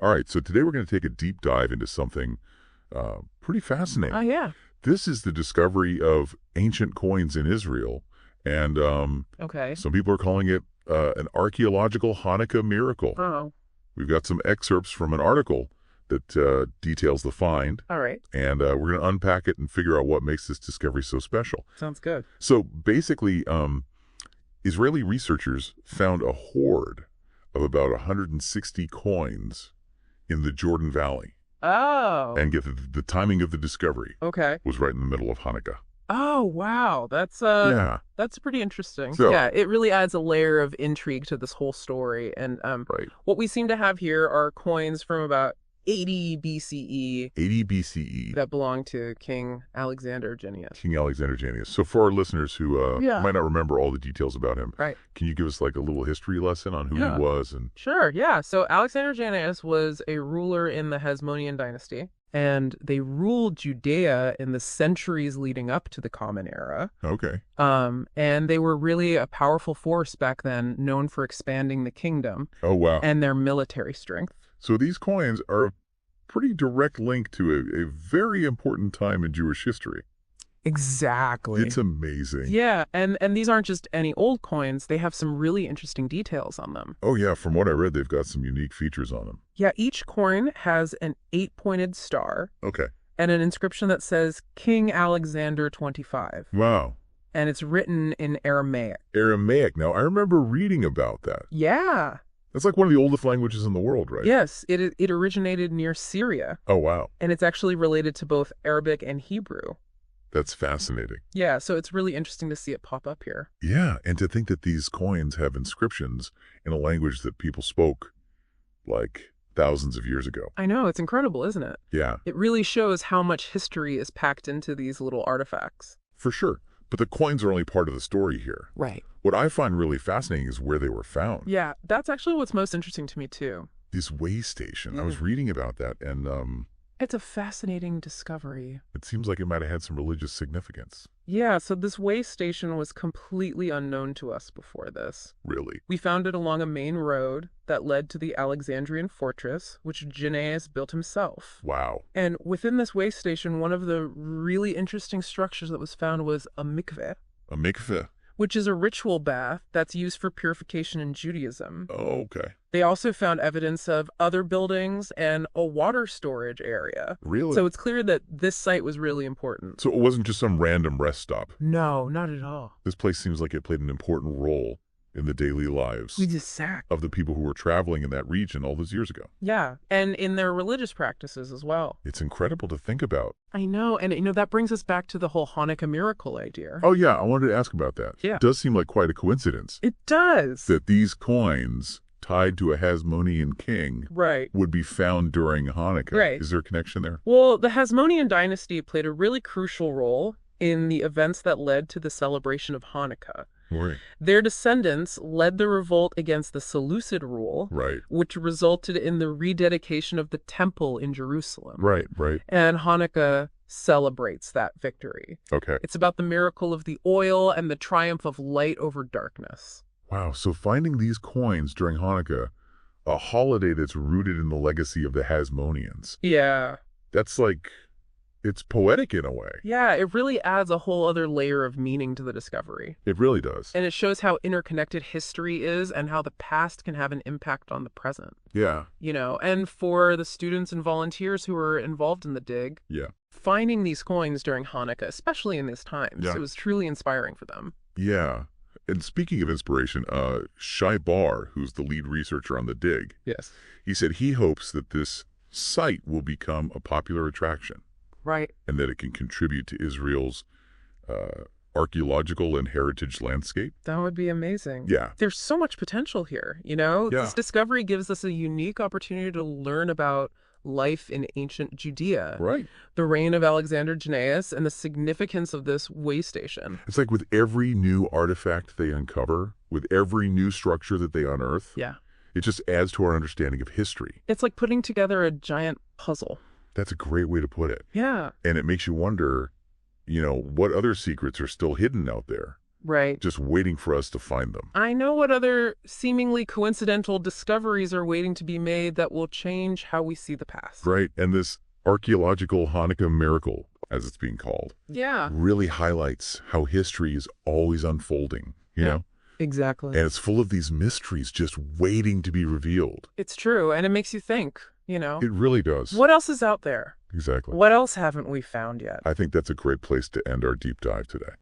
All right, so today we're going to take a deep dive into something pretty fascinating. Oh, yeah. This is the discovery of ancient coins in Israel, and Okay. some people are calling it an archaeological Hanukkah miracle. Oh, We've got some excerpts from an article that details the find, all right. and we're going to unpack it and figure out what makes this discovery so special. Sounds good. So basically, Israeli researchers found a hoard of about 160 coins in the Jordan Valley. Oh. And get the timing of the discovery Okay. was right in the middle of Hanukkah. Oh, wow. That's Yeah, that's pretty interesting. So- Yeah, it really adds a layer of intrigue to this whole story. And right. what we seem to have here are coins from about 80 BCE 80 BCE, that belong to King Alexander Jannaeus. King Alexander Jannaeus. So for our listeners who Yeah. might not remember all the details about him, Right. can you give us like a little history lesson on who Yeah. he was? And Sure, yeah. So Alexander Jannaeus was a ruler in the Hasmonean dynasty, and they ruled Judea in the centuries leading up to the Common Era. okay, And they were really a powerful force back then, known for expanding the kingdom oh wow. and their military strength. So these coins are a pretty direct link to a very important time in Jewish history. Exactly. It's amazing. Yeah, and these aren't just any old coins. They have some really interesting details on them. Oh yeah, from what I read, they've got some unique features on them. Yeah, each coin has an 8-pointed star Okay. and an inscription that says King Alexander 25. Wow. And it's written in Aramaic. Aramaic. Now, I remember reading about that. Yeah. That's like one of the oldest languages in the world, right? Yes, it originated near Syria, Oh, wow. and it's actually related to both Arabic and Hebrew. That's fascinating. Yeah, so it's really interesting to see it pop up here. Yeah, and to think that these coins have inscriptions in a language that people spoke like thousands of years ago. I know, it's incredible, isn't it? Yeah, It really shows how much history is packed into these little artifacts. for sure. But the coins are only part of the story here. Right. What I find really fascinating is where they were found. Yeah, that's actually what's most interesting to me, too. This way station, I Mm. was reading about that, and It's a fascinating discovery. it seems like it might have had some religious significance. Yeah, so this way station was completely unknown to us before this. Really. We found it along a main road that led to the Alexandrian fortress, which Jannaeus built himself. Wow. And within this way station, one of the really interesting structures that was found was a mikveh, A mikveh. which is a ritual bath that's used for purification in Judaism. Oh, okay. They also found evidence of other buildings and a water storage area. Really? So it's clear that this site was really important. So it wasn't just some random rest stop. No, not at all. This place seems like it played an important role in the daily lives We just sacked. of the people who were traveling in that region all those years ago. Yeah, and in their religious practices as well. It's incredible to think about. I know, and that brings us back to the whole Hanukkah miracle idea. Oh, yeah, I wanted to ask about that. Yeah. It does seem like quite a coincidence It does. that these coins tied to a Hasmonean king Right. would be found during Hanukkah. Right. Is there a connection there? Well, the Hasmonean dynasty played a really crucial role in the events that led to the celebration of Hanukkah. Right. Their descendants led the revolt against the Seleucid rule, Right. which resulted in the rededication of the temple in Jerusalem. Right. Right. And Hanukkah celebrates that victory. Okay. It's about the miracle of the oil and the triumph of light over darkness. Wow. So finding these coins during Hanukkah, a holiday that's rooted in the legacy of the Hasmoneans, Yeah. that's like, it's poetic in a way. Yeah, it really adds a whole other layer of meaning to the discovery. It really does. And it shows how interconnected history is and how the past can have an impact on the present. Yeah. And for the students and volunteers who were involved in the dig, Yeah. finding these coins during Hanukkah, especially in these times, Yeah. it was truly inspiring for them. Yeah. And speaking of inspiration, Shai Bar, who's the lead researcher on the dig, Yes. he said he hopes that this site will become a popular attraction Right. and that it can contribute to Israel's archaeological and heritage landscape. That would be amazing. Yeah. There's so much potential here, Yeah. This discovery gives us a unique opportunity to learn about life in ancient Judea, Right. the reign of Alexander Jannaeus, and the significance of this way station. It's like with every new artifact they uncover, with every new structure that they unearth, Yeah. it just adds to our understanding of history. It's like putting together a giant puzzle. That's a great way to put it. Yeah. And it makes you wonder, what other secrets are still hidden out there Right. just waiting for us to find them. I know what other seemingly coincidental discoveries are waiting to be made that will change how we see the past. Right, and this archaeological Hanukkah miracle, as it's being called, Yeah. really highlights how history is always unfolding, you know? Exactly. And it's full of these mysteries just waiting to be revealed. It's true, and it makes you think, you know. It really does. What else is out there? Exactly. What else haven't we found yet? I think that's a great place to end our deep dive today.